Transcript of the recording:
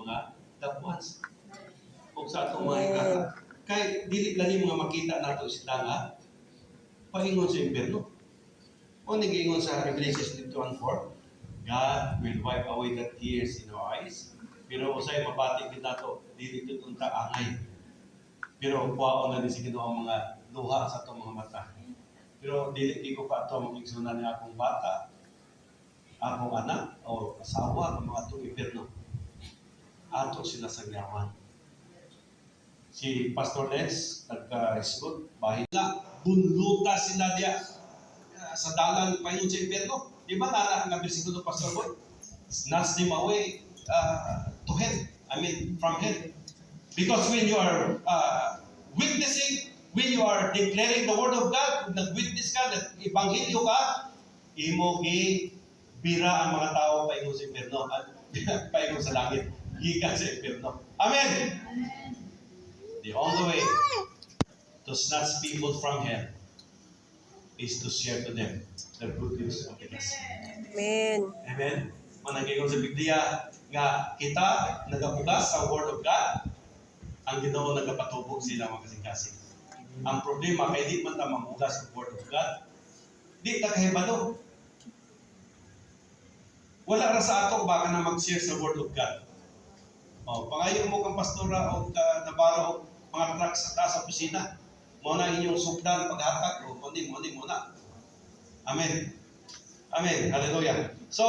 mga loved ones. Kung sa atong mga ikata. Kay dili lang yung mga makita nato sila nga paingon sa impyerno. O nag-iingon sa Revelation 21:4, God will wipe away the tears in our eyes. Pero usay mabati kita to, dili ito itong taangay. Pero kuwaon na din si Ginoo ang mga luha sa itong mga mata. Pero dili ko pa ito mag-igsunan niya akong bata, akong anak, o asawa, ng mga itong impyerno. Ato sila sa gawan. Si Pastor Les, nagka-isgot, bahin na, bunluta sila diya sa dalan pa yun sa impyerno. Di ba nga bersikulo Pastor Boy? Snatch them away to hell. I mean, from hell. Because when you are witnessing, when you are declaring the word of God, nag-witness ka, nag-ebanghelyo ka, imo bira ang mga tao paingon sa impyerno at paingon sa langit. Gikan sa impyerno. Amen! The only way to snatch people from hell is to share to them the good news of the gospel. Amen. Amen? Mananggigon sa Biblia nga kita nagabugas sa Word of God, ang Ginoo nagapatubog sila mga kasing-kasing. Ang problema kay di man ta mamugas sa Word of God, di ta kahibalo. Wala ra sa ato baka na mag-share sa Word of God. Pangayo mo kang pastora o nabaro o mga truck sa taas sa opisina. Muna inyong sukdan paghatag o kundi muna. Amen. Amen. Hallelujah. So,